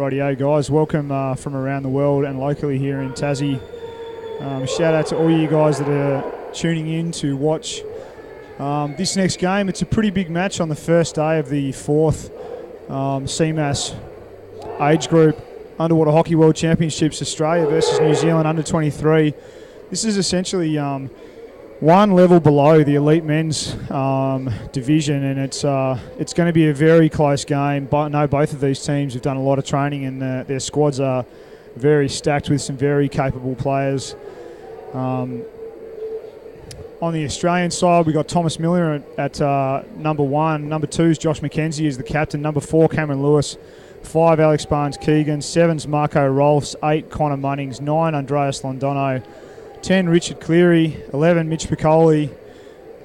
Rightio, guys. Welcome from around the world and locally here in Tassie. Shout out to all you guys that are tuning in to watch this next game. It's a pretty big match on the first day of the fourth CMAS age group Underwater Hockey World Championships, Australia versus New Zealand under 23. This is essentially one level below the elite men's division, and it's going to be a very close game. But no, both of these teams have done a lot of training, and their squads are very stacked with some very capable players. On the Australian side, we got Thomas Miller at number 1. Number 2 is Josh McKenzie as the captain. Number 4, Cameron Lewis. 5, Alex Barnes-Keegan. 7's Marco Rolfs. 8, Connor Munnings. 9, Andreas Londono. 10, Richard Cleary. 11, Mitch Piccoli.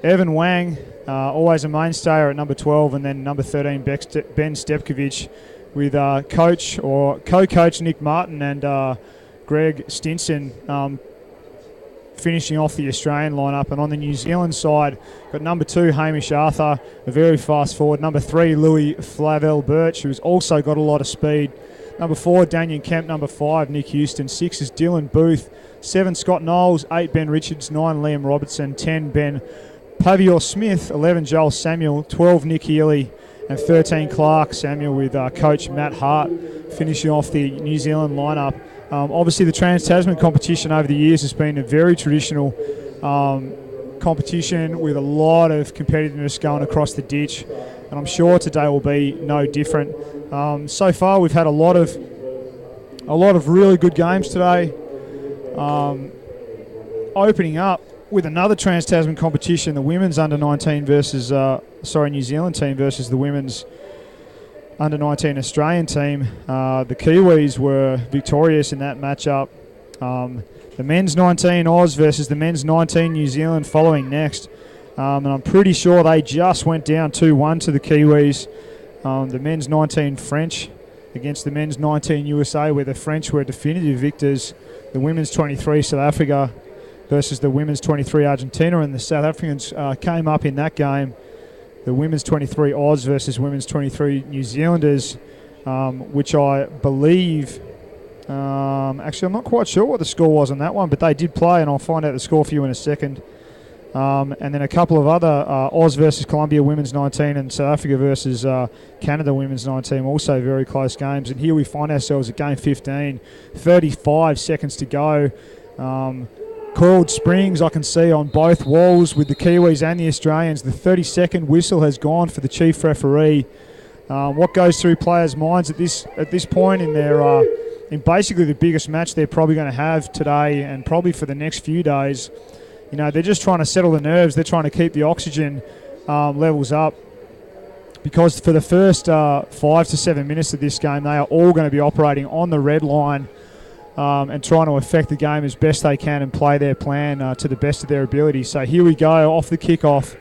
Evan Wang, always a mainstayer at number 12. And then number 13, Ben Stepkovich, with coach or co-coach Nick Martin and Greg Stinson finishing off the Australian lineup. And on the New Zealand side, got number 2, Hamish Arthur, a very fast forward. Number 3, Louis Flavel Birch, who's also got a lot of speed. Number 4, Daniel Kemp. Number 5, Nick Houston. 6 is Dylan Booth. 7, Scott Knowles. 8, Ben Richards. 9, Liam Robertson. 10, Ben Pavior Smith. 11, Joel Samuel. 12, Nick Healy. And 13, Clark Samuel, with coach Matt Hart finishing off the New Zealand lineup. Obviously, the Trans-Tasman competition over the years has been a very traditional competition with a lot of competitiveness going across the ditch, and I'm sure today will be no different. So far, we've had a lot of really good games today. Opening up with another Trans-Tasman competition, the women's under-19 versus New Zealand team versus the women's under-19 Australian team. The Kiwis were victorious in that matchup. The men's 19 Oz versus the men's 19 New Zealand following next. And I'm pretty sure they just went down 2-1 to the Kiwis. The men's 19 French against the men's 19 USA, where the French were definitive victors. The women's 23 South Africa versus the women's 23 Argentina, and the South Africans came up in that game. The women's 23 Oz versus women's 23 New Zealanders, which I believe, actually I'm not quite sure what the score was on that one, but they did play, and I'll find out the score for you in a second. And then a couple of other Oz versus Colombia women's 19 and South Africa versus Canada women's 19, also very close games. And here we find ourselves at game 15, 35 seconds to go. Coiled springs I can see on both walls with the Kiwis and the Australians. The 30-second whistle has gone for the chief referee. What goes through players' minds at this point in their in basically the biggest match they're probably going to have today and probably for the next few days? You know, they're just trying to settle the nerves. They're trying to keep the oxygen levels up, because for the first 5 to 7 minutes of this game, they are all going to be operating on the red line and trying to affect the game as best they can and play their plan to the best of their ability. So here we go, off the kickoff,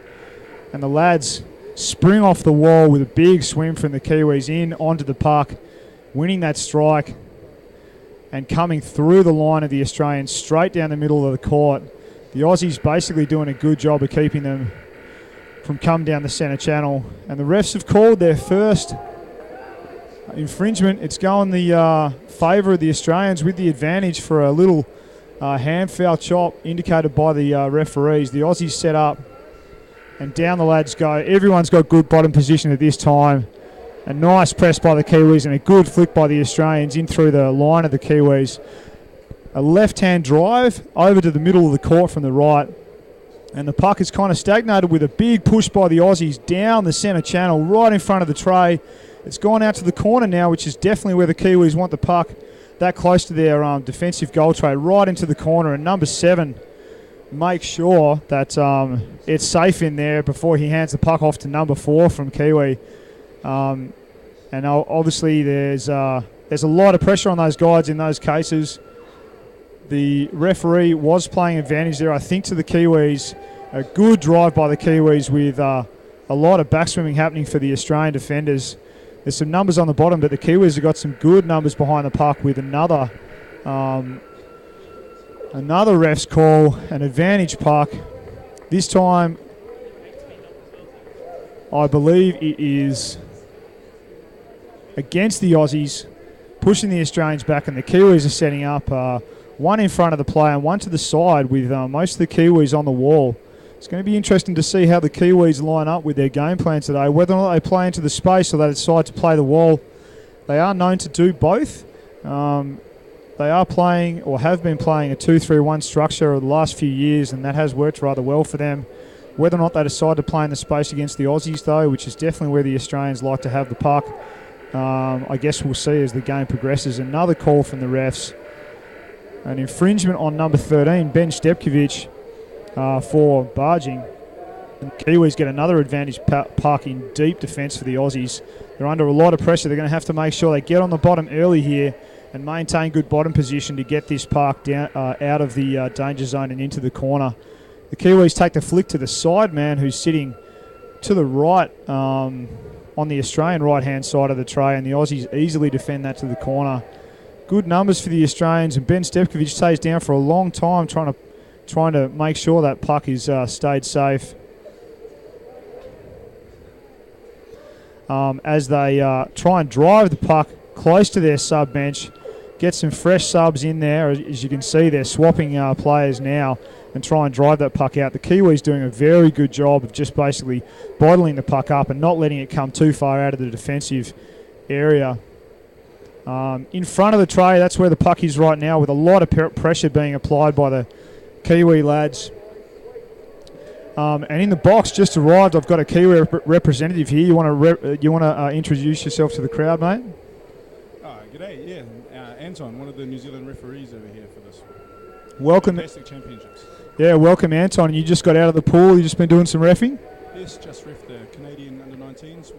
and the lads spring off the wall with a big swim from the Kiwis in onto the puck, winning that strike and coming through the line of the Australians straight down the middle of the court. The Aussies basically doing a good job of keeping them from coming down the centre channel, and the refs have called their first infringement. It's going the favour of the Australians with the advantage for a little hand foul chop indicated by the referees. The Aussies set up and down the lads go. Everyone's got good bottom position at this time. A nice press by the Kiwis and a good flick by the Australians in through the line of the Kiwis. A left-hand drive over to the middle of the court from the right, and the puck is kind of stagnated with a big push by the Aussies down the centre channel right in front of the tray. It's gone out to the corner now, which is definitely where the Kiwis want the puck, that close to their defensive goal tray, right into the corner. And number 7 makes sure that it's safe in there before he hands the puck off to number 4 from Kiwi. And obviously there's a lot of pressure on those guys in those cases. The referee was playing advantage there, I think, to the Kiwis. A good drive by the Kiwis with a lot of backswimming happening for the Australian defenders. There's some numbers on the bottom, but the Kiwis have got some good numbers behind the puck with another ref's call, an advantage puck. This time, I believe it is against the Aussies. pushing the Australians back, and the Kiwis are setting up one in front of the player and one to the side with most of the Kiwis on the wall. It's going to be interesting to see how the Kiwis line up with their game plan today, whether or not they play into the space or they decide to play the wall. They are known to do both. They are playing, or have been playing, a 2-3-1 structure over the last few years, and that has worked rather well for them. Whether or not they decide to play in the space against the Aussies, though, which is definitely where the Australians like to have the puck, I guess we'll see as the game progresses. Another call from the refs. An infringement on number 13, Ben Stepkovic, for barging. And the Kiwis get another advantage puck in deep defence for the Aussies. They're under a lot of pressure. They're going to have to make sure they get on the bottom early here and maintain good bottom position to get this puck down out of the danger zone and into the corner. The Kiwis take the flick to the side man, who's sitting to the right on the Australian right-hand side of the tray, and the Aussies easily defend that to the corner. Good numbers for the Australians, and Ben Stepkovic stays down for a long time trying to make sure that puck is stayed safe. As they try and drive the puck close to their sub bench, get some fresh subs in there. As you can see, they're swapping players now and try and drive that puck out. The Kiwis doing a very good job of just basically bottling the puck up and not letting it come too far out of the defensive area. In front of the tray, that's where the puck is right now, with a lot of pressure being applied by the Kiwi lads. And in the box just arrived, I've got a Kiwi representative here. You want to introduce yourself to the crowd, mate? G'day, yeah. Anton, one of the New Zealand referees over here for this. Welcome. Fantastic championships. Yeah, welcome, Anton. You just got out of the pool. You've just been doing some reffing? Yes, just reffed the Canadian under-19s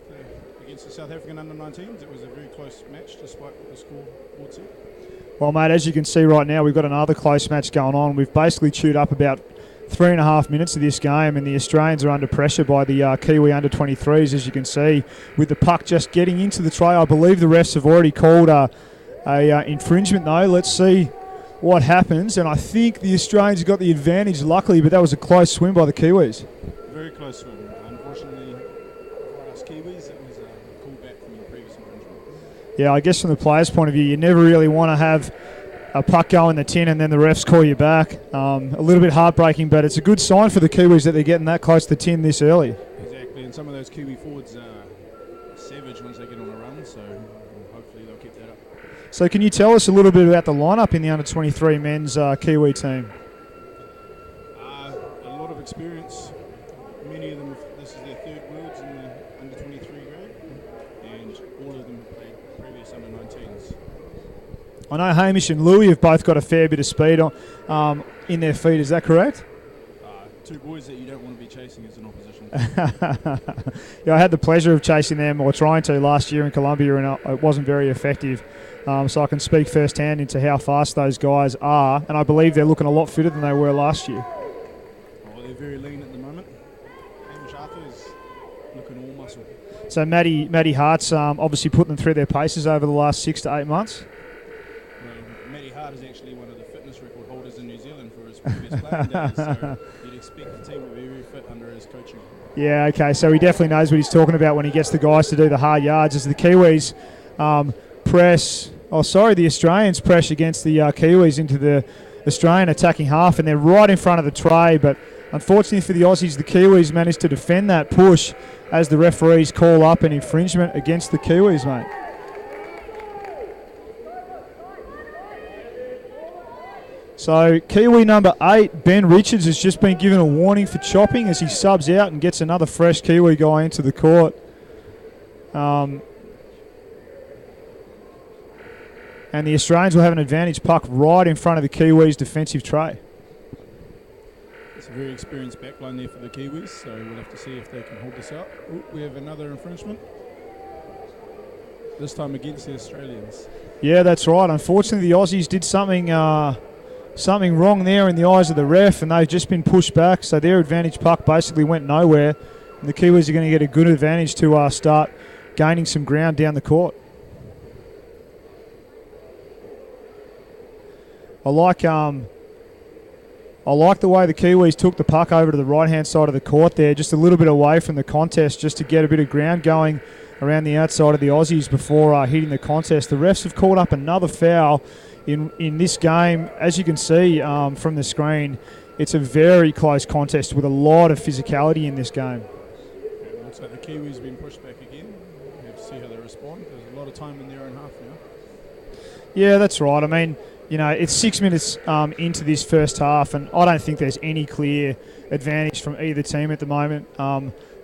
against the South African under-19s. It was a very close match, despite what the scoreboard said. Well, mate, as you can see right now, we've got another close match going on. We've basically chewed up about 3.5 minutes of this game, and the Australians are under pressure by the Kiwi under-23s, as you can see, with the puck just getting into the tray. I believe the refs have already called a infringement, though. Let's see what happens, and I think the Australians got the advantage, luckily, but that was a close swim by the Kiwis. Very close swim. Unfortunately, for us Kiwis, it was a callback from the previous infringement. Yeah, I guess from the player's point of view, you never really want to have a puck go in the tin and then the refs call you back. A little bit heartbreaking, but it's a good sign for the Kiwis that they're getting that close to the tin this early. Exactly, and some of those Kiwi forwards are savage once they get on a run, so hopefully they'll keep that up. So can you tell us a little bit about the lineup in the under-23 men's Kiwi team? A lot of experience. Many of them, this is their third Worlds in the under-23 grade, and all of them played previous under-19s. I know Hamish and Louis have both got a fair bit of speed on in their feet. Is that correct? Two boys that you don't want to be chasing as an opposition. Yeah, I had the pleasure of chasing them, or trying to, last year in Colombia, and it wasn't very effective. So I can speak firsthand into how fast those guys are, and I believe they're looking a lot fitter than they were last year. Oh, they're very lean at the moment. Hamish Arthur is looking all muscle. So Matty Hart's obviously put them through their paces over the last 6 to 8 months. Well, Matty Hart is actually one of the fitness record holders in New Zealand for his previous playing days, so you'd expect the team to be very fit under his coaching. Yeah, okay, so he definitely knows what he's talking about when he gets the guys to do the hard yards. As the Kiwis the Australians press against the Kiwis into the Australian attacking half, and they're right in front of the tray, but unfortunately for the Aussies, the Kiwis managed to defend that push as the referees call up an infringement against the Kiwis, mate. So Kiwi number 8, Ben Richards, has just been given a warning for chopping as he subs out and gets another fresh Kiwi guy into the court. And the Australians will have an advantage puck right in front of the Kiwis' defensive tray. It's a very experienced backline there for the Kiwis, so we'll have to see if they can hold this up. Ooh, we have another infringement, this time against the Australians. Yeah, that's right. Unfortunately, the Aussies did something wrong there in the eyes of the ref, and they've just been pushed back, so their advantage puck basically went nowhere. And the Kiwis are going to get a good advantage to start gaining some ground down the court. I like the way the Kiwis took the puck over to the right-hand side of the court there, just a little bit away from the contest, just to get a bit of ground going around the outside of the Aussies before hitting the contest. The refs have called up another foul in this game. As you can see from the screen, it's a very close contest with a lot of physicality in this game. It looks like the Kiwis have been pushed back again. We have to see how they respond. There's a lot of time in their own half now. Yeah, that's right. I mean, you know, it's 6 minutes into this first half, and I don't think there's any clear advantage from either team at the moment.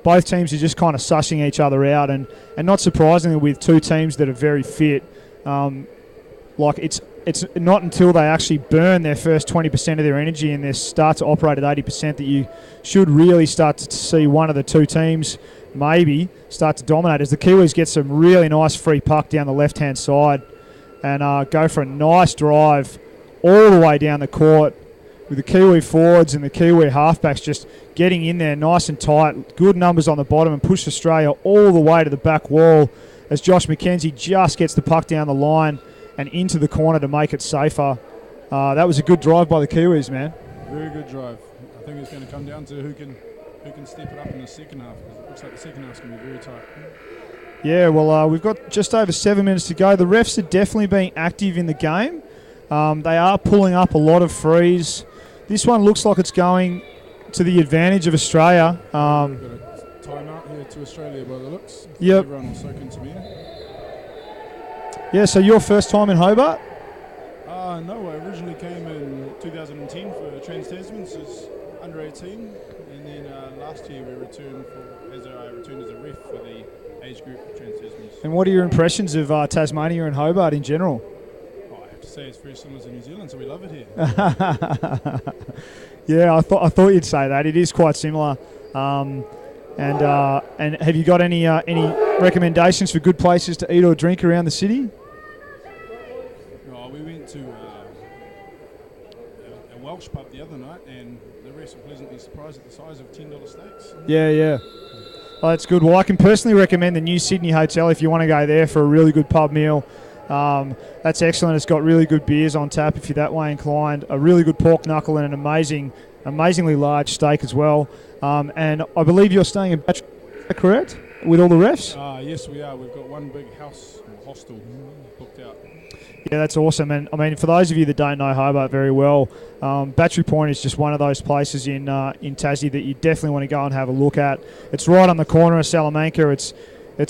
Both teams are just kind of sussing each other out, and not surprisingly, with two teams that are very fit, like it's not until they actually burn their first 20% of their energy and they start to operate at 80% that you should really start to see one of the two teams maybe start to dominate, as the Kiwis get some really nice free puck down the left-hand side and go for a nice drive all the way down the court, with the Kiwi forwards and the Kiwi halfbacks just getting in there nice and tight. Good numbers on the bottom, and push Australia all the way to the back wall as Josh McKenzie just gets the puck down the line and into the corner to make it safer. That was a good drive by the Kiwis, man. Very good drive. I think it's going to come down to who can step it up in the second half, because it looks like the second half's going to be very tight. Yeah, well, we've got just over 7 minutes to go. The refs are definitely being active in the game. They are pulling up a lot of frees. This one looks like it's going to the advantage of Australia. We've got a timeout here to Australia by the looks. Yep. Everyone will soak into me. Yeah, so your first time in Hobart? No, I originally came in 2010 for Trans-Tasman, so it's under 18. And then last year I returned as a ref for the age group Trans-Tasman. And what are your impressions of Tasmania and Hobart in general? I have to say it's very similar to New Zealand, so we love it here. Yeah, I thought you'd say that. It is quite similar. And have you got any recommendations for good places to eat or drink around the city? We went to a Welsh pub the other night, and the rest were pleasantly surprised at the size of $10 steaks. Yeah. Well, that's good. Well, I can personally recommend the New Sydney Hotel if you want to go there for a really good pub meal. That's excellent. It's got really good beers on tap if you're that way inclined. A really good pork knuckle and an amazingly large steak as well. And I believe you're staying in Battery, correct? With all the refs? Yes, we are. We've got one big house or hostel booked out. Yeah, that's awesome. And I mean, for those of you that don't know Hobart very well, Battery Point is just one of those places in Tassie that you definitely want to go and have a look at. It's right on the corner of Salamanca. It's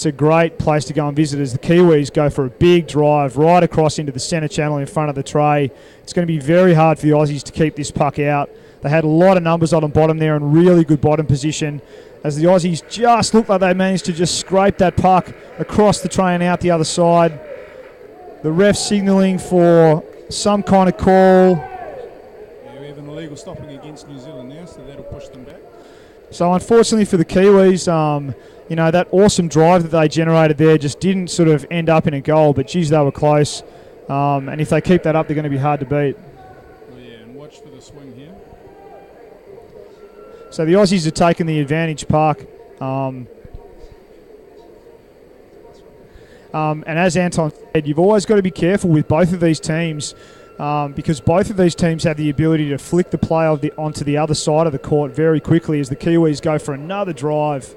a great place to go and visit, as the Kiwis go for a big drive right across into the centre channel in front of the tray. It's going to be very hard for the Aussies to keep this puck out. They had a lot of numbers on the bottom there and really good bottom position, as the Aussies just looked like they managed to just scrape that puck across the tray and out the other side. The ref signalling for some kind of call. Yeah, we have an illegal stopping against New Zealand now, so that'll push them back. So unfortunately for the Kiwis, that awesome drive that they generated there just didn't sort of end up in a goal, but geez, they were close. And if they keep that up, they're going to be hard to beat. Oh yeah, and watch for the swing here. So the Aussies are taking the advantage puck. And as Anton said, you've always got to be careful with both of these teams, because both of these teams have the ability to flick the play onto the other side of the court very quickly, as the Kiwis go for another drive.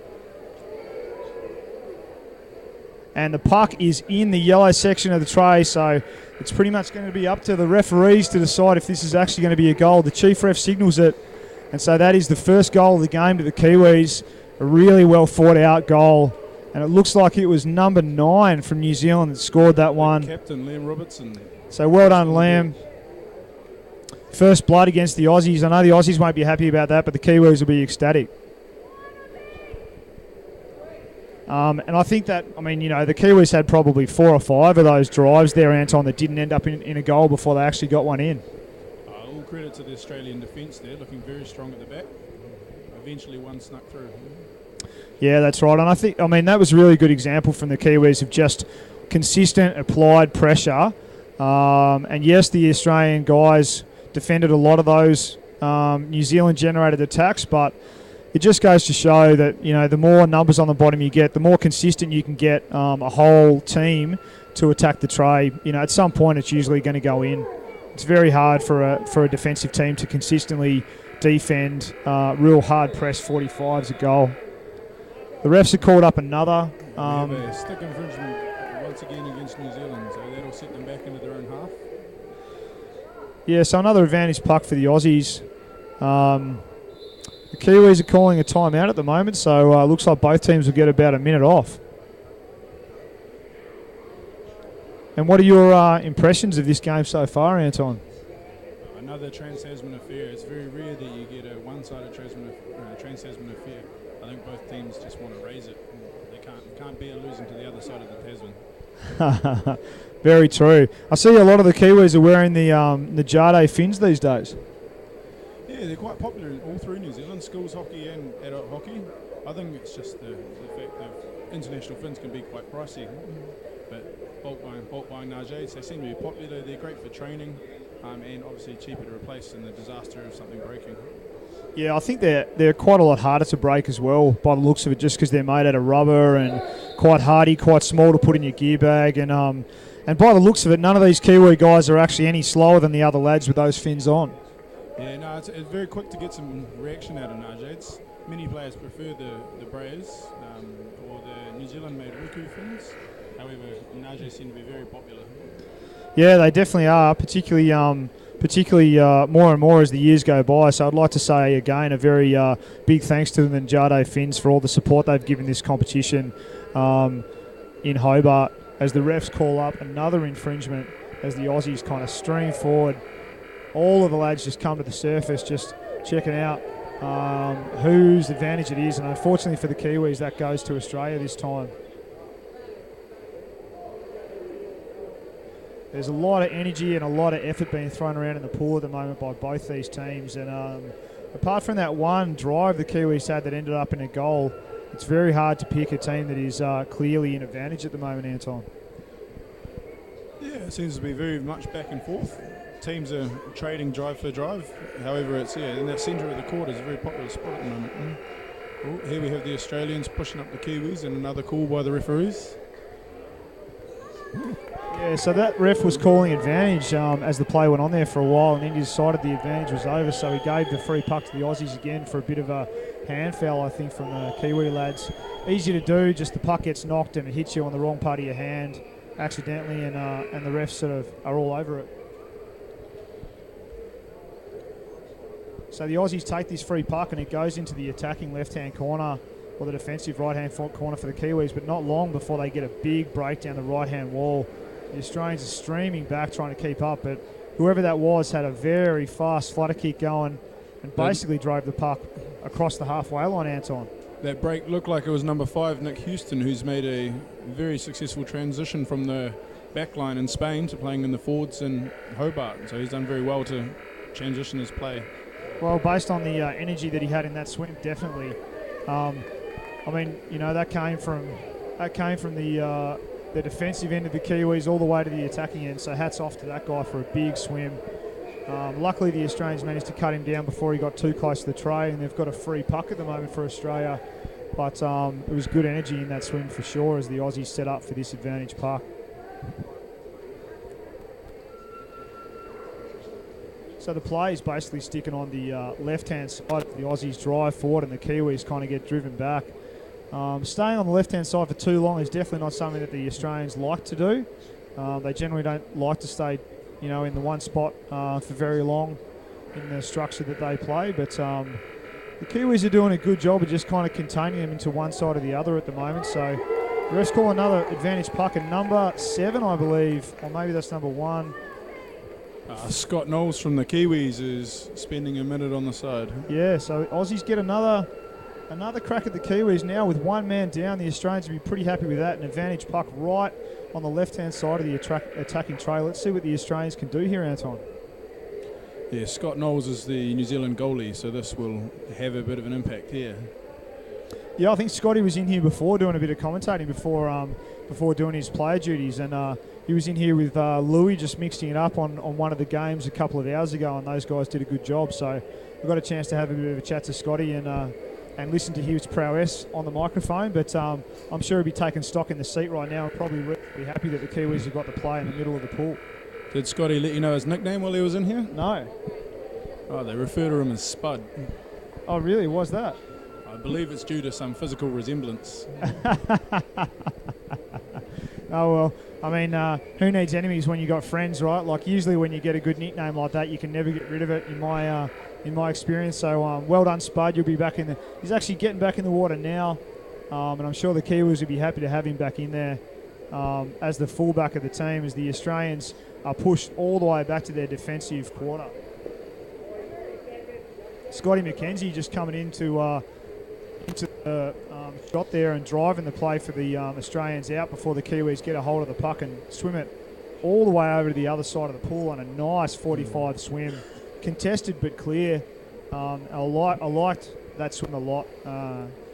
And the puck is in the yellow section of the tray, so it's pretty much going to be up to the referees to decide if this is actually going to be a goal. The chief ref signals it, and so that is the first goal of the game to the Kiwis. A really well fought out goal. And it looks like it was number 9 from New Zealand that scored that one. Captain Liam Robertson. So well done, Liam. First blood against the Aussies. I know the Aussies won't be happy about that, but the Kiwis will be ecstatic. And I think that, the Kiwis had probably 4 or 5 of those drives there, Anton, that didn't end up in a goal before they actually got one in. All credit to the Australian defence there, looking very strong at the back. Eventually one snuck through. Yeah, that's right. And I think, that was a really good example from the Kiwis of just consistent applied pressure. And yes, the Australian guys defended a lot of those New Zealand generated attacks, but it just goes to show that, the more numbers on the bottom you get, the more consistent you can get a whole team to attack the tray. At some point it's usually going to go in. It's very hard for a defensive team to consistently defend real hard press 45s a goal. The refs have called up another We have a stick infringement once again against New Zealand, so that'll set them back into their own half. Yeah, so another advantage puck for the Aussies. The Kiwis are calling a timeout at the moment, so looks like both teams will get about a minute off. And what are your impressions of this game so far, Anton? Another Trans-Tasman affair. It's very rare that you get a one-sided Trans-Tasman affair. I think both teams just want to raise it. They can't bear losing to the other side of the Tasman. Very true. I see a lot of the Kiwis are wearing the Jade fins these days. Yeah, they're quite popular all through New Zealand, schools hockey and adult hockey. I think it's just the fact that international fins can be quite pricey. But bulk buying Najades, they seem to be popular. They're great for training and obviously cheaper to replace in the disaster of something breaking. Yeah, I think they're quite a lot harder to break as well by the looks of it, just because they're made out of rubber and quite hardy, quite small to put in your gear bag. And by the looks of it, none of these Kiwi guys are actually any slower than the other lads with those fins on. Yeah, no, it's very quick to get some reaction out of Najades. Many players prefer the Braves or the New Zealand-made Riku fins. However, Najades seem to be very popular. Yeah, they definitely are, particularly more and more as the years go by. So I'd like to say, again, a very big thanks to them and Jade Fins for all the support they've given this competition in Hobart, as the refs call up another infringement as the Aussies kind of stream forward. All of the lads just come to the surface, just checking out whose advantage it is. And unfortunately for the Kiwis, that goes to Australia this time. There's a lot of energy and a lot of effort being thrown around in the pool at the moment by both these teams. And apart from that one drive the Kiwis had that ended up in a goal, it's very hard to pick a team that is clearly in advantage at the moment, Anton. Yeah, it seems to be very much back and forth. Teams are trading drive for drive. However, it's in that centre of the court is a very popular spot at the moment. Oh, here we have the Australians pushing up the Kiwis, and another call by the referees. Yeah, so that ref was calling advantage as the play went on there for a while, and then he decided the advantage was over, so he gave the free puck to the Aussies again for a bit of a hand foul, I think, from the Kiwi lads. Easy to do, just the puck gets knocked and it hits you on the wrong part of your hand accidentally, and the refs sort of are all over it. So the Aussies take this free puck and it goes into the attacking left-hand corner, or the defensive right-hand corner for the Kiwis, but not long before they get a big break down the right-hand wall. The Australians are streaming back trying to keep up, but whoever that was had a very fast flutter kick going and basically drove the puck across the halfway line, Anton. That break looked like it was number 5, Nick Houston, who's made a very successful transition from the back line in Spain to playing in the forwards in Hobart. So he's done very well to transition his play. Well, based on the energy that he had in that swim, definitely. I mean, you know, that came from the defensive end of the Kiwis all the way to the attacking end. So hats off to that guy for a big swim. Luckily, the Australians managed to cut him down before he got too close to the tray, and they've got a free puck at the moment for Australia. But it was good energy in that swim for sure as the Aussies set up for this advantage puck. So the play is basically sticking on the left-hand side. The Aussies drive forward and the Kiwis kind of get driven back. Staying on the left-hand side for too long is definitely not something that the Australians like to do. They generally don't like to stay, you know, in the one spot for very long in the structure that they play. But the Kiwis are doing a good job of just kind of containing them into one side or the other at the moment. So the refs call another advantage puck, and number 7, I believe, or maybe that's number 1. Scott Knowles from the Kiwis is spending a minute on the side. Yeah, so Aussies get another crack at the Kiwis now with one man down. The Australians will be pretty happy with that. An advantage puck right on the left-hand side of the attacking tray. Let's see what the Australians can do here, Anton. Yeah, Scott Knowles is the New Zealand goalie, so this will have a bit of an impact here. Yeah, I think Scotty was in here before doing a bit of commentating before doing his player duties, and he was in here with Louis just mixing it up on one of the games a couple of hours ago, and those guys did a good job. So we got a chance to have a bit of a chat to Scotty and listen to his prowess on the microphone. But I'm sure he'll be taking stock in the seat right now and probably be happy that the Kiwis have got the play in the middle of the pool. Did Scotty let you know his nickname while he was in here? No. Oh, they refer to him as Spud. Oh, really? Why's that? I believe it's due to some physical resemblance. Oh, well, I mean, who needs enemies when you got friends, right? Like, usually when you get a good nickname like that, you can never get rid of it, in my experience. So, well done, Spud. You'll be back in the... He's actually getting back in the water now, and I'm sure the Kiwis will be happy to have him back in there as the fullback of the team, as the Australians are pushed all the way back to their defensive quarter. Scotty McKenzie just coming into the shot there and driving the play for the Australians out before the Kiwis get a hold of the puck and swim it all the way over to the other side of the pool on a nice 45 swim. Contested but clear. I liked that swim a lot.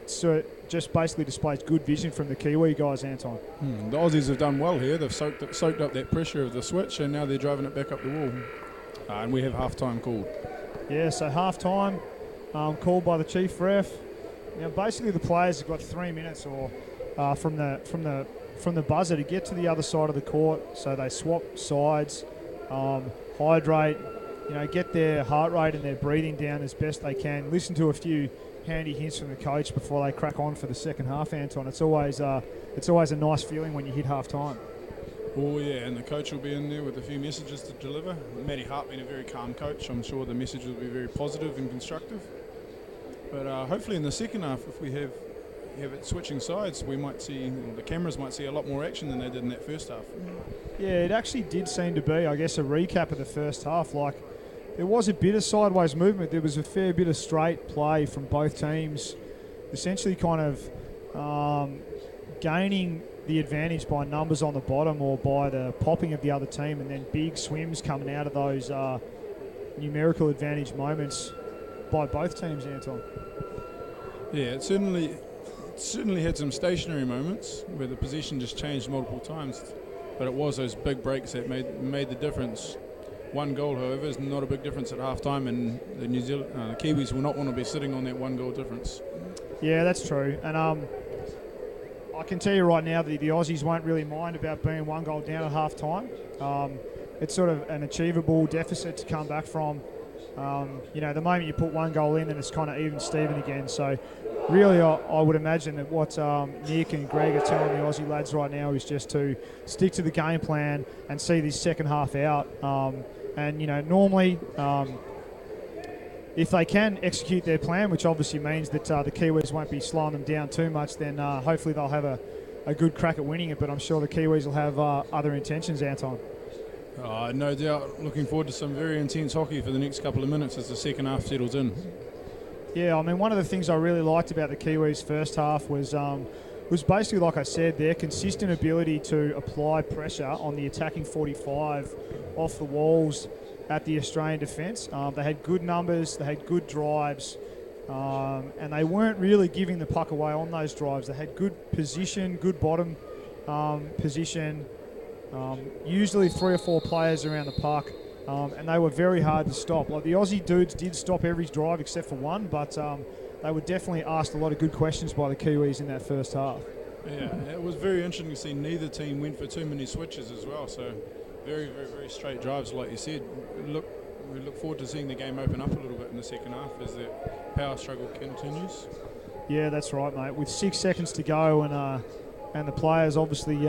So it just basically displays good vision from the Kiwi guys, Anton. The Aussies have done well here. They've soaked up that pressure of the switch, and now they're driving it back up the wall. And we have half-time called. Yeah, so half-time called by the chief ref. Now, basically, the players have got 3 minutes or from the buzzer to get to the other side of the court. So they swap sides, hydrate, get their heart rate and their breathing down as best they can. Listen to a few handy hints from the coach before they crack on for the second half, Anton. It's always a nice feeling when you hit half time. Oh yeah, and the coach will be in there with a few messages to deliver. Matty Hart being a very calm coach, I'm sure the message will be very positive and constructive. But hopefully in the second half, if we have it switching sides, we might see, the cameras might see a lot more action than they did in that first half. Yeah, it actually did seem to be, I guess, a recap of the first half. Like, there was a bit of sideways movement. There was a fair bit of straight play from both teams, essentially kind of gaining the advantage by numbers on the bottom or by the popping of the other team, and then big swims coming out of those numerical advantage moments by both teams, Anton. Yeah, it certainly had some stationary moments where the possession just changed multiple times, but it was those big breaks that made the difference. One goal, however, is not a big difference at half-time, and the Kiwis will not want to be sitting on that one goal difference. Yeah, that's true. And I can tell you right now that the Aussies won't really mind about being one goal down at half-time. It's sort of an achievable deficit to come back from. The moment you put one goal in, then it's kind of even Steven again. So really, I would imagine that what Nick and Greg are telling the Aussie lads right now is just to stick to the game plan and see this second half out. Normally, if they can execute their plan, which obviously means that the Kiwis won't be slowing them down too much, then hopefully they'll have a good crack at winning it. But I'm sure the Kiwis will have other intentions, Anton. No doubt. Looking forward to some very intense hockey for the next couple of minutes as the second half settles in. Yeah, I mean, one of the things I really liked about the Kiwis' first half was basically, like I said, their consistent ability to apply pressure on the attacking 45 off the walls at the Australian defence. They had good numbers, they had good drives, and they weren't really giving the puck away on those drives. They had good position, good bottom position, usually 3 or 4 players around the puck, and they were very hard to stop. Like, the Aussie dudes did stop every drive except for one, but they were definitely asked a lot of good questions by the Kiwis in that first half. Yeah, it was very interesting to see neither team went for too many switches as well, so very, very, very straight drives, like you said. We look forward to seeing the game open up a little bit in the second half as the power struggle continues. Yeah, that's right, mate. With 6 seconds to go and the players obviously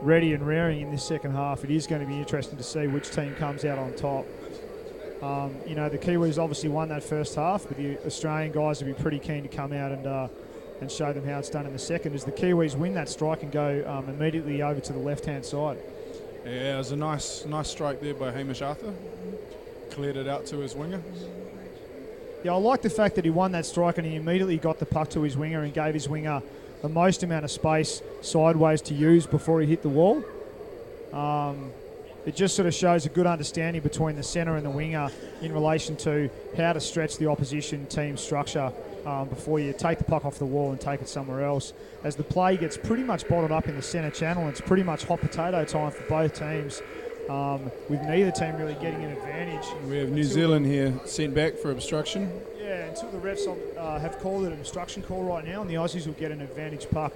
ready and raring in this second half, it is going to be interesting to see which team comes out on top. The Kiwis obviously won that first half, but the Australian guys will be pretty keen to come out and show them how it's done in the second, as the Kiwis win that strike and go immediately over to the left-hand side. Yeah, it was a nice strike there by Hamish Arthur. Cleared it out to his winger. Yeah, I like the fact that he won that strike and he immediately got the puck to his winger and gave his winger the most amount of space sideways to use before he hit the wall. It just sort of shows a good understanding between the centre and the winger in relation to how to stretch the opposition team structure before you take the puck off the wall and take it somewhere else. As the play gets pretty much bottled up in the centre channel, it's pretty much hot potato time for both teams, with neither team really getting an advantage. We have New Zealand here sent back for obstruction. Yeah, until the refs have called it an obstruction call right now, and the Aussies will get an advantage puck.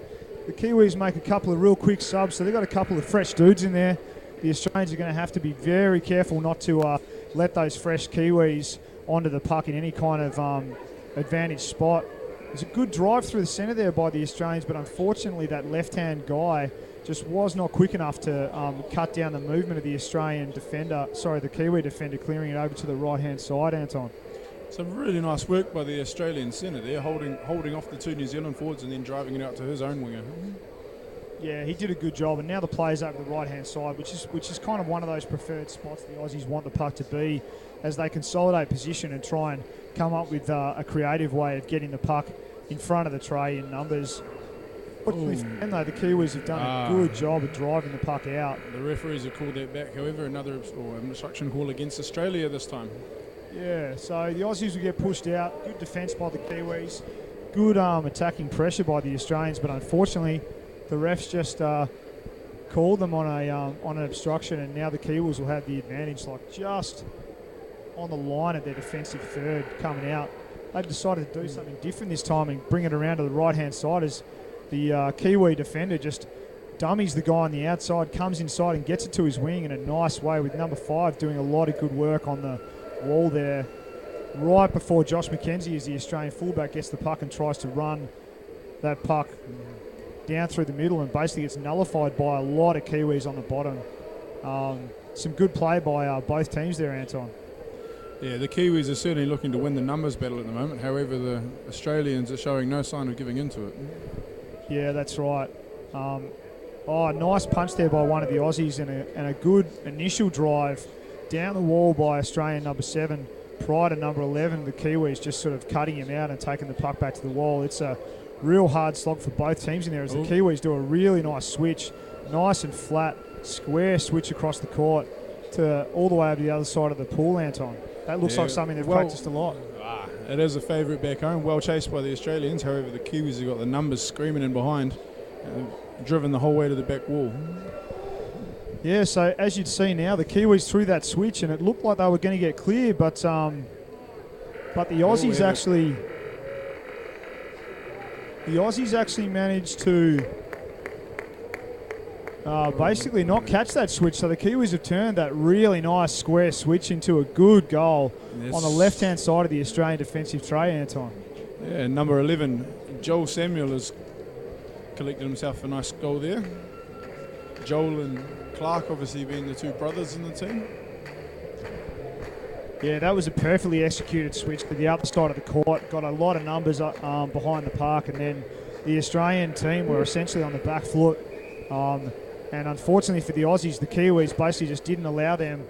The Kiwis make a couple of real quick subs, so they've got a couple of fresh dudes in there. The Australians are going to have to be very careful not to let those fresh Kiwis onto the puck in any kind of advantage spot. There's a good drive through the centre there by the Australians, but unfortunately that left-hand guy just was not quick enough to cut down the movement of the the Kiwi defender, clearing it over to the right-hand side, Anton. Some really nice work by the Australian centre there, holding off the two New Zealand forwards and then driving it out to his own winger. Yeah, he did a good job, and now the play's over the right-hand side, which is kind of one of those preferred spots the Aussies want the puck to be as they consolidate position and try and come up with a creative way of getting the puck in front of the tray in numbers. And though the Kiwis have done a good job of driving the puck out. The referees have called that back, however, another obstruction call against Australia this time. Yeah, so the Aussies will get pushed out. Good defence by the Kiwis. Good attacking pressure by the Australians, but unfortunately the refs just called them on an obstruction, and now the Kiwis will have the advantage, like just on the line of their defensive third coming out. They've decided to do something different this time and bring it around to the right-hand side as the Kiwi defender just dummies the guy on the outside, comes inside and gets it to his wing in a nice way, with number 5 doing a lot of good work on the wall there right before Josh McKenzie, as the Australian fullback, gets the puck and tries to run that puck down through the middle and basically gets nullified by a lot of Kiwis on the bottom. Some good play by both teams there, Anton. Yeah, the Kiwis are certainly looking to win the numbers battle at the moment. However, the Australians are showing no sign of giving into it. Yeah, that's right. Nice punch there by one of the Aussies and a good initial drive down the wall by Australian number 7 prior to number 11. The Kiwis just sort of cutting him out and taking the puck back to the wall. It's a real hard slog for both teams in there as the Kiwis do a really nice switch, nice and flat, square switch across the court to all the way over the other side of the pool, Anton. That looks like something they've practiced a lot. It is a favourite back home, well chased by the Australians. However, the Kiwis have got the numbers screaming in behind, driven the whole way to the back wall. Yeah, so as you'd see now, the Kiwis threw that switch and it looked like they were going to get clear, but the Aussies actually managed to basically not catch that switch. So the Kiwis have turned that really nice square switch into a good goal on the left-hand side of the Australian defensive tray, Anton. Yeah, number 11, Joel Samuel, has collected himself a nice goal there. Joel and Clark obviously being the two brothers in the team. Yeah, that was a perfectly executed switch to the other side of the court. Got a lot of numbers behind the park, and then the Australian team were essentially on the back foot. And unfortunately for the Aussies, the Kiwis basically just didn't allow them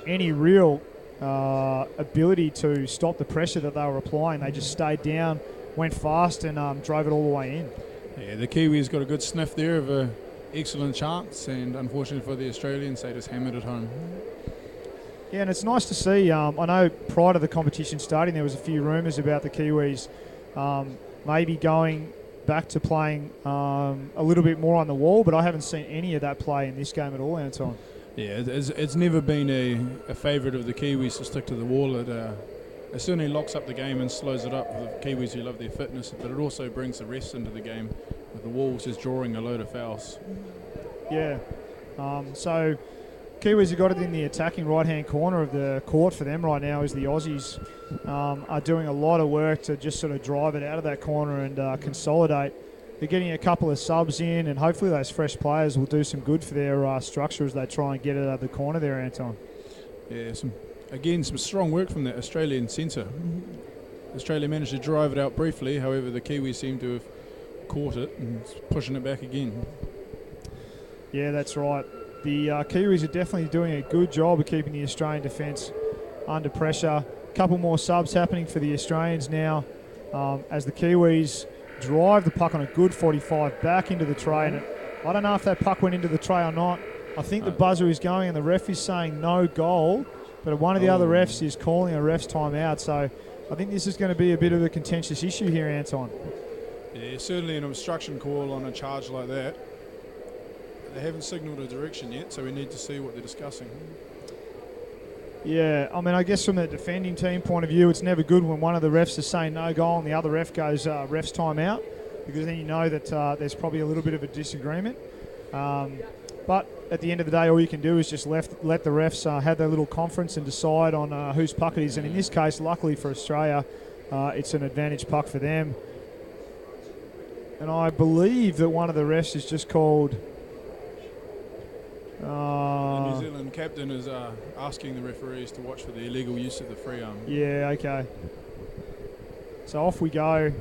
any real ability to stop the pressure that they were applying. They just stayed down, went fast, and drove it all the way in. Yeah, the Kiwis got a good sniff there of an excellent chance, and unfortunately for the Australians, they just hammered it home. Yeah, and it's nice to see. I know prior to the competition starting, there was a few rumours about the Kiwis maybe going back to playing a little bit more on the wall, but I haven't seen any of that play in this game at all, Anton. Yeah, it's never been a favourite of the Kiwis to stick to the wall. It certainly locks up the game and slows it up for the Kiwis who love their fitness, but it also brings the rest into the game with the walls just drawing a load of fouls. Yeah, so Kiwis have got it in the attacking right-hand corner of the court for them right now as the Aussies are doing a lot of work to just sort of drive it out of that corner and consolidate. They're getting a couple of subs in, and hopefully those fresh players will do some good for their structure as they try and get it out of the corner there, Anton. Yeah, some strong work from the Australian centre. Australia managed to drive it out briefly, however the Kiwis seem to have caught it and pushing it back again. Yeah, that's right. The Kiwis are definitely doing a good job of keeping the Australian defence under pressure. A couple more subs happening for the Australians now as the Kiwis drive the puck on a good 45 back into the tray. And I don't know if that puck went into the tray or not. I think the buzzer is going and the ref is saying no goal, but one of the other refs is calling a ref's timeout. So I think this is going to be a bit of a contentious issue here, Anton. Yeah, certainly an obstruction call on a charge like that. They haven't signalled a direction yet, so we need to see what they're discussing. Yeah, I mean, I guess from the defending team point of view, it's never good when one of the refs is saying no goal and the other ref goes ref's timeout, because then you know that there's probably a little bit of a disagreement. But at the end of the day, all you can do is just let the refs have their little conference and decide on whose puck it is. And in this case, luckily for Australia, it's an advantage puck for them. And I believe that one of the refs is just called... the New Zealand captain is asking the referees to watch for the illegal use of the free arm. Yeah, okay. So off we go.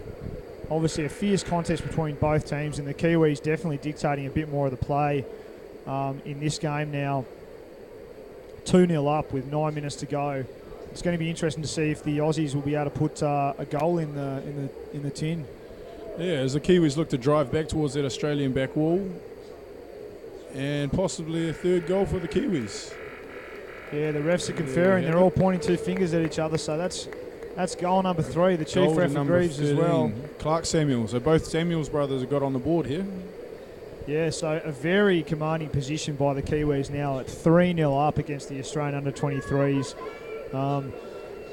Obviously a fierce contest between both teams, and the Kiwis definitely dictating a bit more of the play in this game now. 2-0 up with 9 minutes to go. It's going to be interesting to see if the Aussies will be able to put a goal in the tin. Yeah, as the Kiwis look to drive back towards that Australian back wall, and possibly a third goal for the Kiwis. Yeah, the refs are conferring. They're all pointing two fingers at each other, so that's goal number 3. The chief ref agrees as well. Clark Samuel. So both Samuels brothers have got on the board here. Yeah, so a very commanding position by the Kiwis now at 3-0 up against the Australian under-23s.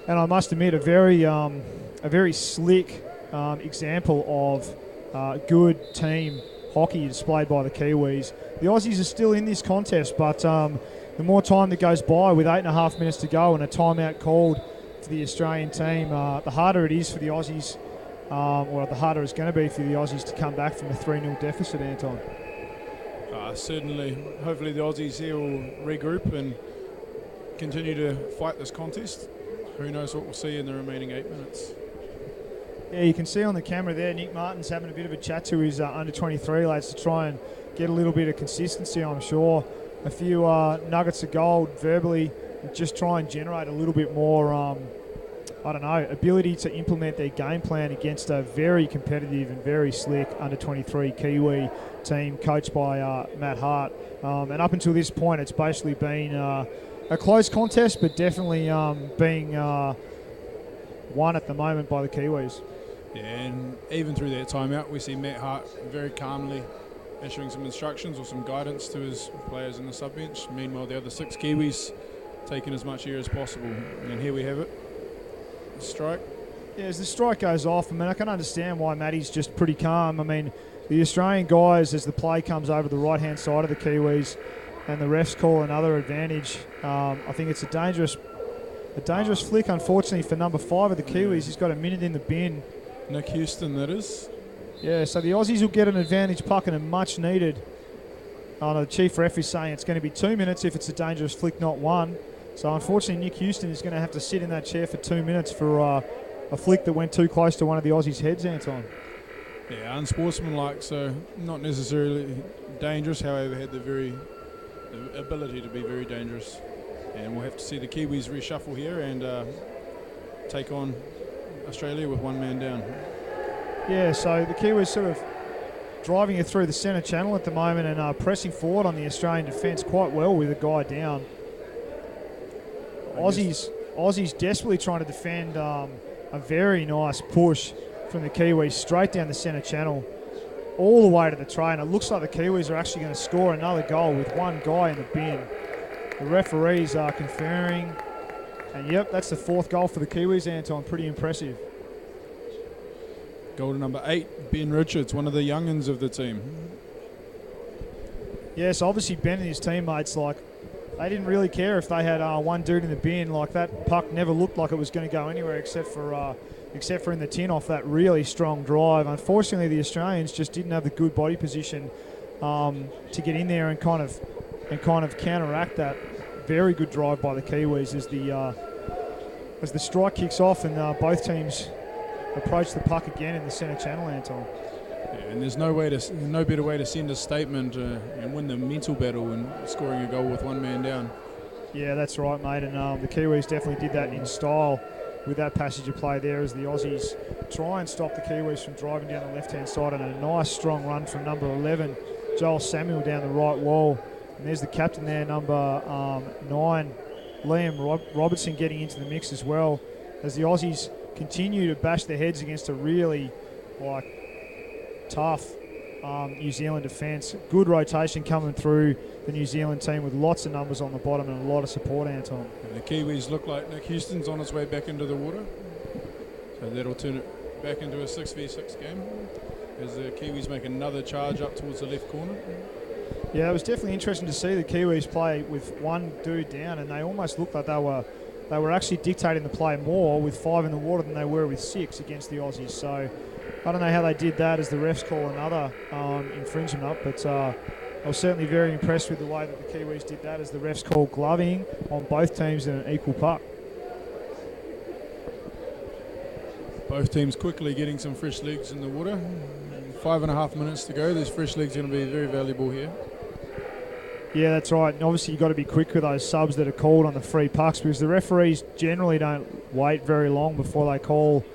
And I must admit, a very slick example of good team hockey displayed by the Kiwis. The Aussies are still in this contest, but the more time that goes by with 8.5 minutes to go and a timeout called for the Australian team, the harder it is for the Aussies, or the harder it's going to be for the Aussies to come back from a 3-0 deficit, Anton. Certainly. Hopefully the Aussies here will regroup and continue to fight this contest. Who knows what we'll see in the remaining 8 minutes. Yeah, you can see on the camera there, Nick Martin's having a bit of a chat to his under-23 lads to try and get a little bit of consistency, I'm sure. A few nuggets of gold verbally, and just try and generate a little bit more, ability to implement their game plan against a very competitive and very slick under-23 Kiwi team coached by Matt Hart. And up until this point, it's basically been a close contest, but definitely being won at the moment by the Kiwis. Yeah, and even through that timeout, we see Matt Hart very calmly issuing some instructions or some guidance to his players in the sub-bench. Meanwhile, the other 6 Kiwis taking as much air as possible. And here we have it. Strike. Yeah, as the strike goes off, I mean, I can understand why Matty's just pretty calm. I mean, the Australian guys, as the play comes over the right-hand side of the Kiwis and the refs call another advantage, I think it's a dangerous flick, unfortunately, for number 5 of the Kiwis. He's got a minute in the bin. Nick Houston, that is. Yeah, so the Aussies will get an advantage puck and a much needed. Oh, no, the chief ref is saying it's going to be 2 minutes if it's a dangerous flick, not 1. So unfortunately, Nick Houston is going to have to sit in that chair for 2 minutes for a flick that went too close to one of the Aussies' heads, Anton. Yeah, unsportsmanlike, so not necessarily dangerous, however, had the ability to be very dangerous. And we'll have to see the Kiwis reshuffle here and take on Australia with 1 man down. Yeah, so the Kiwis sort of driving it through the centre channel at the moment and pressing forward on the Australian defence quite well with a guy down. Aussies desperately trying to defend a very nice push from the Kiwis straight down the centre channel all the way to the tray, and it looks like the Kiwis are actually going to score another goal with one guy in the bin. The referees are conferring, and yep, that's the 4th goal for the Kiwis, Anton. Pretty impressive. Goal to number 8, Ben Richards, one of the young'uns of the team. Yes, obviously Ben and his teammates, they didn't really care if they had one dude in the bin. That puck never looked like it was going to go anywhere except for in the tin off that really strong drive. Unfortunately, the Australians just didn't have the good body position to get in there and kind of counteract that very good drive by the Kiwis as the strike kicks off and both teams approach the puck again in the centre channel, Anton. Yeah, and there's no better way to send a statement and win the mental battle and scoring a goal with 1 man down. Yeah, that's right, mate. And the Kiwis definitely did that in style with that passage of play there as the Aussies try and stop the Kiwis from driving down the left-hand side, and a nice strong run from number 11, Joel Samuel, down the right wall. And there's the captain there, number 9, Liam Robertson, getting into the mix as well as the Aussies continue to bash their heads against a really tough New Zealand defence. Good rotation coming through the New Zealand team with lots of numbers on the bottom and a lot of support, Anton. And the Kiwis look like Nick Houston's on his way back into the water. So that'll turn it back into a 6v6 game as the Kiwis make another charge up towards the left corner. Yeah, it was definitely interesting to see the Kiwis play with one dude down, and they almost looked like they they were actually dictating the play more with 5 in the water than they were with 6 against the Aussies. So I don't know how they did that as the refs call another infringement up, but I was certainly very impressed with the way that the Kiwis did that as the refs called gloving on both teams in an equal puck. Both teams quickly getting some fresh legs in the water. 5.5 minutes to go. These fresh legs are going to be very valuable here. Yeah, that's right. And obviously you've got to be quick with those subs that are called on the free pucks, because the referees generally don't wait very long before they call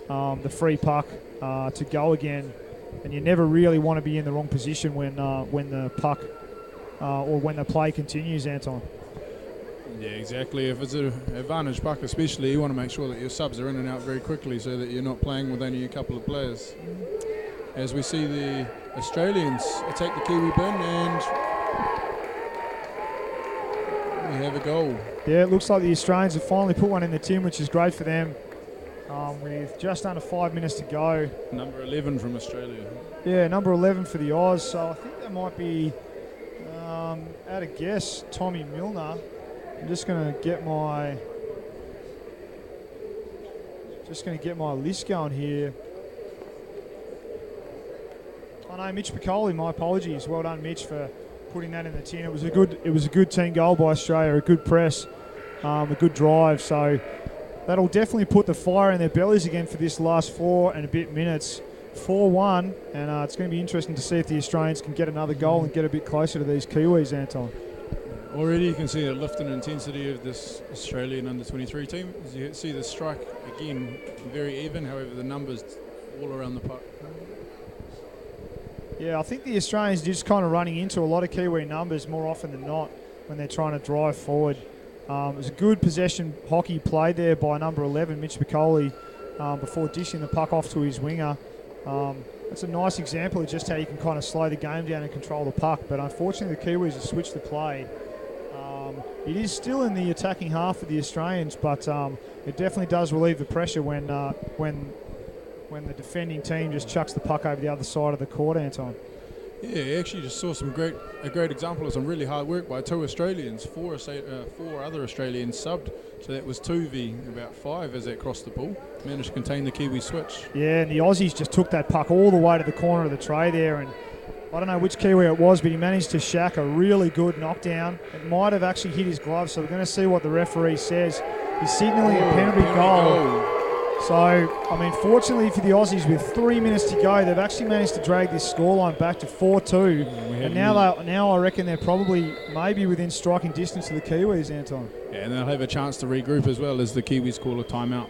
the free puck to go again. And you never really want to be in the wrong position when the puck or when the play continues, Anton. Yeah, exactly. If it's an advantage puck especially, you want to make sure that your subs are in and out very quickly so that you're not playing with only a couple of players. As we see the Australians attack the Kiwi bin, and we have a goal. Yeah, it looks like the Australians have finally put one in the tin, which is great for them. With just under 5 minutes to go. Number 11 from Australia. Yeah, number 11 for the Oz. So I think that might be, at a guess, Tommy Milner. I'm just going to get my list going here. Oh no, Mitch Piccoli. My apologies. Well done, Mitch, for putting that in the tin. It was a good team goal by Australia. A good press, a good drive. So that'll definitely put the fire in their bellies again for this last 4 and a bit minutes. 4-1, and it's going to be interesting to see if the Australians can get another goal and get a bit closer to these Kiwis, Anton. Already you can see a lift in intensity of this Australian under-23 team. As you see the strike, again, very even, however the numbers all around the puck. Yeah, I think the Australians are just kind of running into a lot of Kiwi numbers more often than not when they're trying to drive forward. It was a good possession hockey played there by number 11, Mitch Piccoli, before dishing the puck off to his winger. It's a nice example of just how you can kind of slow the game down and control the puck, but unfortunately the Kiwis have switched the play. It is still in the attacking half of the Australians, but it definitely does relieve the pressure when the defending team just chucks the puck over the other side of the court, Anton. Yeah, actually just saw a great example of some really hard work by 2 Australians. 4 other Australians subbed, so that was 2v about 5 as they crossed the pool. Managed to contain the Kiwi switch. Yeah, and the Aussies just took that puck all the way to the corner of the tray there, and I don't know which Kiwi it was, but he managed to shack a really good knockdown. It might have actually hit his glove, so we're going to see what the referee says. He's signalling a penalty goal. So, I mean, fortunately for the Aussies, with 3 minutes to go, they've actually managed to drag this scoreline back to 4-2. And now I reckon they're probably maybe within striking distance of the Kiwis, Anton. Yeah, and they'll have a chance to regroup as well as the Kiwis call a timeout.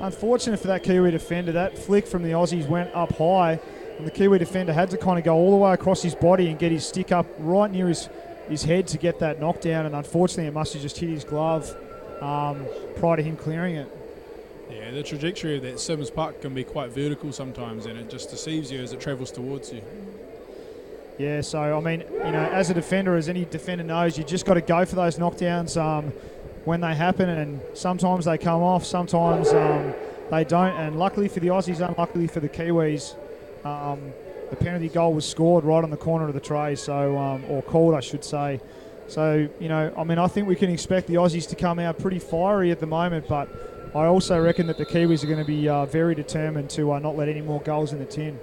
Unfortunate for that Kiwi defender. That flick from the Aussies went up high, and the Kiwi defender had to kind of go all the way across his body and get his stick up right near his head to get that knockdown, and unfortunately it must have just hit his glove prior to him clearing it. Yeah, the trajectory of that Sims puck can be quite vertical sometimes, and it just deceives you as it travels towards you. Yeah, so, I mean, as a defender, as any defender knows, you just got to go for those knockdowns when they happen, and sometimes they come off, sometimes they don't, and luckily for the Aussies, unluckily for the Kiwis, the penalty goal was scored right on the corner of the tray, so or called, I should say. So, I mean, I think we can expect the Aussies to come out pretty fiery at the moment, but I also reckon that the Kiwis are going to be very determined to not let any more goals in the tin.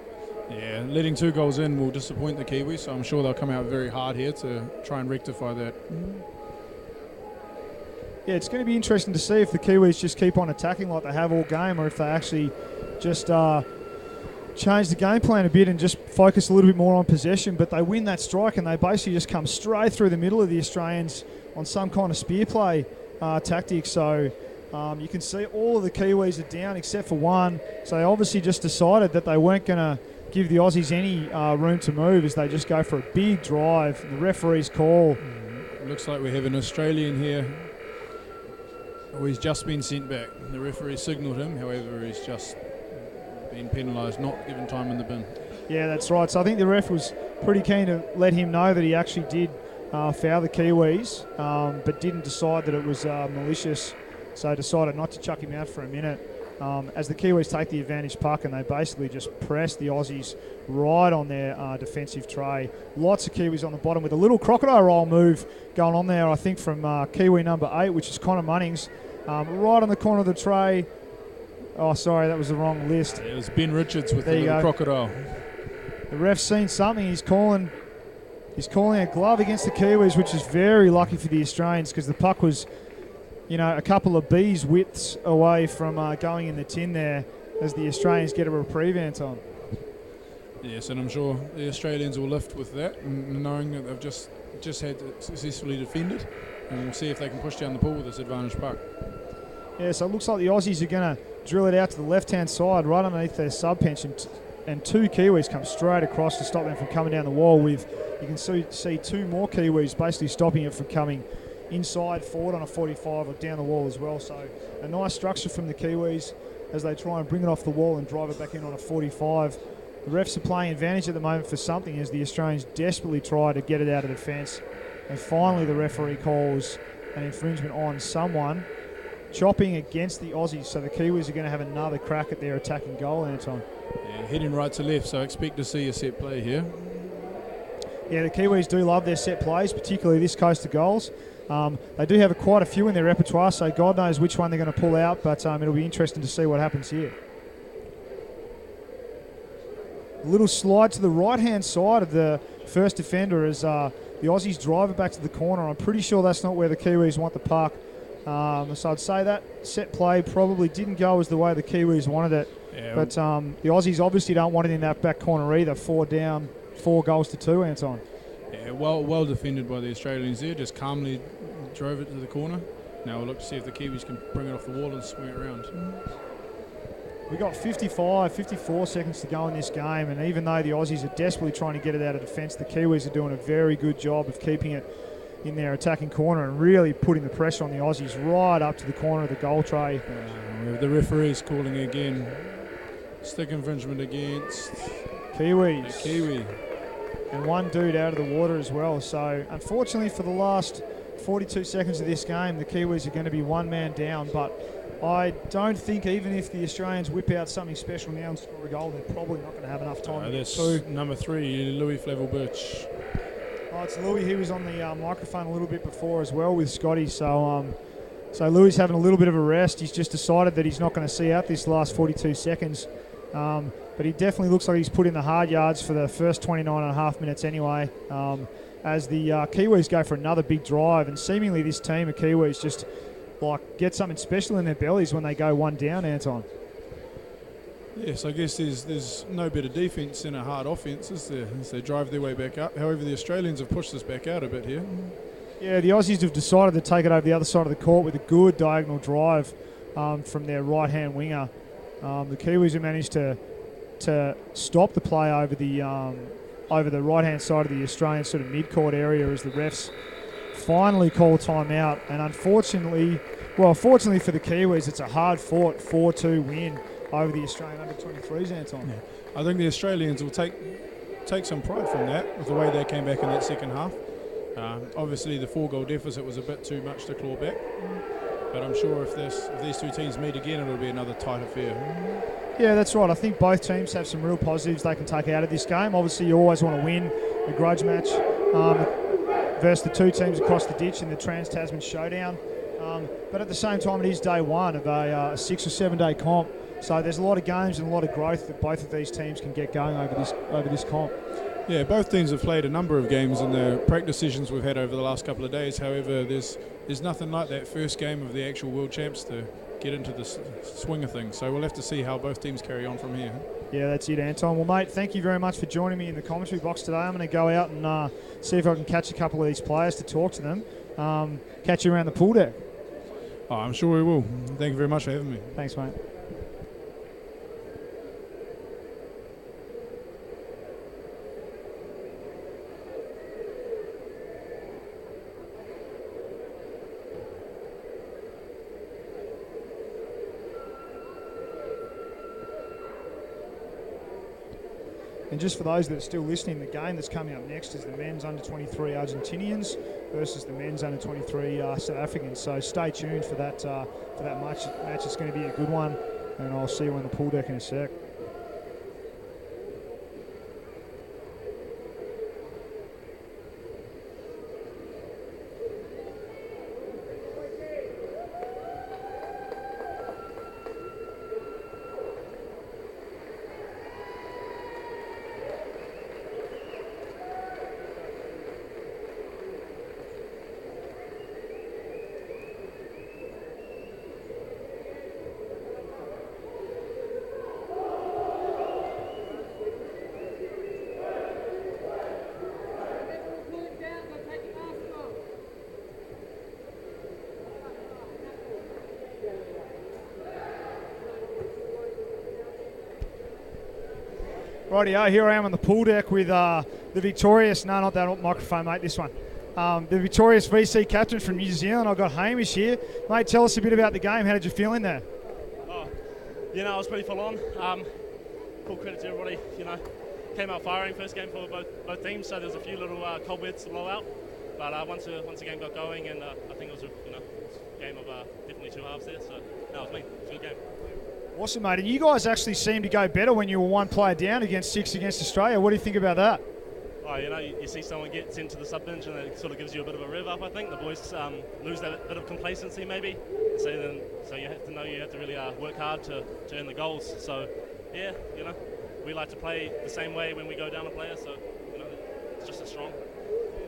Yeah, letting 2 goals in will disappoint the Kiwis, so I'm sure they'll come out very hard here to try and rectify that. Yeah, it's going to be interesting to see if the Kiwis just keep on attacking like they have all game, or if they actually just change the game plan a bit and just focus a little bit more on possession. But they win that strike and they basically just come straight through the middle of the Australians on some kind of spear play tactic. So you can see all of the Kiwis are down except for one. So they obviously just decided that they weren't going to give the Aussies any room to move as they just go for a big drive. The referee's call. Looks like we have an Australian here. Oh, he's just been sent back. The referee signalled him, however, he's just been penalised, not given time in the bin. Yeah, that's right. So I think the ref was pretty keen to let him know that he actually did foul the Kiwis, but didn't decide that it was malicious. So decided not to chuck him out for a minute. As the Kiwis take the advantage puck and they basically just press the Aussies right on their defensive tray. Lots of Kiwis on the bottom with a little crocodile roll move going on there, I think, from Kiwi number 8, which is Connor Munnings. right on the corner of the tray. Oh, sorry, that was the wrong list. It was Ben Richards with There the you little go. crocodile. The ref's seen something. He's calling a glove against the Kiwis, which is very lucky for the Australians because the puck was, a couple of bees' widths away from going in the tin there as the Australians get a reprieve, Anton. Yes, and I'm sure the Australians will lift with that, knowing that they've just had successfully defended, and we'll see if they can push down the pool with this advantage puck. Yeah, so it looks like the Aussies are going to drill it out to the left-hand side, right underneath their sub-bench, and two Kiwis come straight across to stop them from coming down the wall. You can see two more Kiwis basically stopping it from coming inside, forward on a 45 or down the wall as well. So a nice structure from the Kiwis as they try and bring it off the wall and drive it back in on a 45. The refs are playing advantage at the moment for something as the Australians desperately try to get it out of the fence. And finally the referee calls an infringement on someone chopping against the Aussies. So the Kiwis are going to have another crack at their attacking goal, Anton. Yeah, heading right to left, so expect to see a set play here. Yeah, the Kiwis do love their set plays, particularly this coast of goals. They do have quite a few in their repertoire, so God knows which one they're going to pull out, but it'll be interesting to see what happens here. A little slide to the right-hand side of the first defender as the Aussies drive it back to the corner. I'm pretty sure that's not where the Kiwis want the puck. So I'd say that set play probably didn't go as the way the Kiwis wanted it. Yeah, but the Aussies obviously don't want it in that back corner either. 4 down, 4 goals to 2, Anton. Yeah, well defended by the Australians there. Just calmly drove it to the corner. Now we'll look to see if the Kiwis can bring it off the wall and swing it around. We got 54 seconds to go in this game, and even though the Aussies are desperately trying to get it out of defence, the Kiwis are doing a very good job of keeping it in their attacking corner and really putting the pressure on the Aussies right up to the corner of the goal tray. The referee's calling again. Stick infringement against Kiwis. The Kiwi. And one dude out of the water as well. So unfortunately for the last 42 seconds of this game, the Kiwis are going to be one man down, but I don't think even if the Australians whip out something special now and score a goal, they're probably not going to have enough time to get through. Number 3, Louis Flavel-Birch. Oh, it's Louis. He was on the microphone a little bit before as well with Scotty. So Louis is having a little bit of a rest. He's just decided that he's not going to see out this last 42 seconds. But he definitely looks like he's put in the hard yards for the first 29 and a half minutes anyway. As the Kiwis go for another big drive, and seemingly this team of Kiwis just get something special in their bellies when they go one down, Anton. Yes, I guess there's no better defence than a hard offence, is there, as they drive their way back up. However, the Australians have pushed this back out a bit here. Yeah, the Aussies have decided to take it over the other side of the court with a good diagonal drive from their right-hand winger. The Kiwis have managed to stop the play over the right-hand side of the Australian sort of mid-court area as the refs finally call timeout. And fortunately for the Kiwis, it's a hard-fought 4-2 win over the Australian under-23s, Anton. Yeah. I think the Australians will take some pride from that with the way they came back in that second half. Obviously, the 4-goal deficit was a bit too much to claw back. But I'm sure if these two teams meet again, it'll be another tight affair. Yeah, that's right. I think both teams have some real positives they can take out of this game. Obviously, you always want to win a grudge match versus the two teams across the ditch in the Trans-Tasman Showdown. But at the same time, it is day one of a 6 or 7 day comp. So there's a lot of games and a lot of growth that both of these teams can get going over this comp. Yeah, both teams have played a number of games in the practice sessions we've had over the last couple of days. However, there's nothing like that first game of the actual World Champs to get into the swing of things. So we'll have to see how both teams carry on from here. Yeah, that's it, Anton. Well, mate, thank you very much for joining me in the commentary box today. I'm going to go out and see if I can catch a couple of these players to talk to them. Catch you around the pool deck. Oh, I'm sure we will. Thank you very much for having me. Thanks, mate. And just for those that are still listening, the game that's coming up next is the men's under-23 Argentinians versus the men's under-23 South Africans. So stay tuned for that match. It's going to be a good one, and I'll see you on the pool deck in a sec. Rightio, here I am on the pool deck with the victorious, no, not that microphone, mate, this one. The victorious VC captain from New Zealand. I've got Hamish here. Mate, tell us a bit about the game. How did you feel in there? Oh, it was pretty full on. Full credit to everybody, came out firing first game for both teams, so there was a few little cobwebs to blow out. But once the game got going, and I think it was a game of definitely two halves there, so no, it was me. It was a good game. Awesome, mate. And you guys actually seemed to go better when you were one player down against 6 against Australia. What do you think about that? Oh, you see someone get sent to the sub bench and it sort of gives you a bit of a rev up. I think the boys lose that bit of complacency maybe. So you have to know you have to really work hard to earn the goals. So yeah, we like to play the same way when we go down a player. So it's just as strong.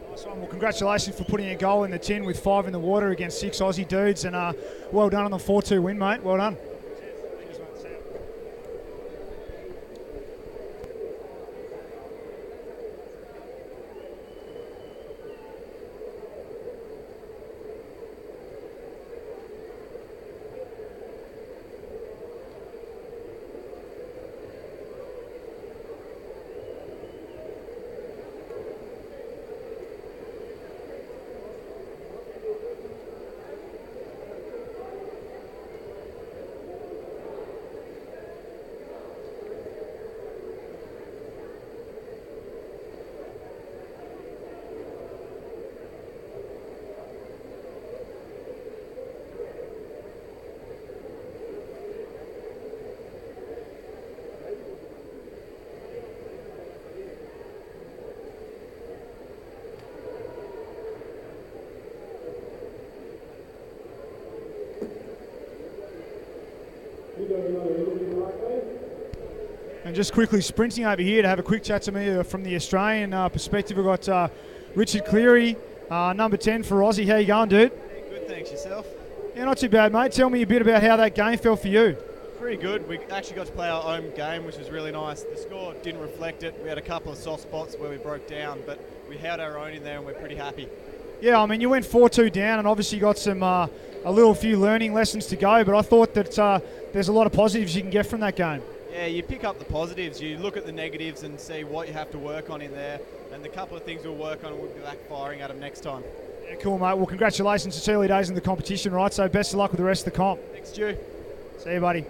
Nice one. Well, congratulations for putting a goal in the tin with 5 in the water against 6 Aussie dudes, and well done on the 4-2 win, mate. Well done. And just quickly sprinting over here to have a quick chat to me from the Australian perspective, we've got Richard Cleary, number 10 for Aussie. How you going, dude? Good, thanks. Yourself? Yeah, not too bad, mate. Tell me a bit about how that game felt for you. Pretty good. We actually got to play our own game, which was really nice. The score didn't reflect it. We had a couple of soft spots where we broke down, but we held our own in there and we're pretty happy. Yeah, I mean, you went 4-2 down and obviously got some a few learning lessons to go, but I thought that there's a lot of positives you can get from that game. Yeah, you pick up the positives. You look at the negatives and see what you have to work on in there, and the couple of things we'll work on, we'll be back firing at them next time. Yeah, cool, mate. Well, congratulations. It's early days in the competition, right? So best of luck with the rest of the comp. Thanks, Stu. See you, buddy.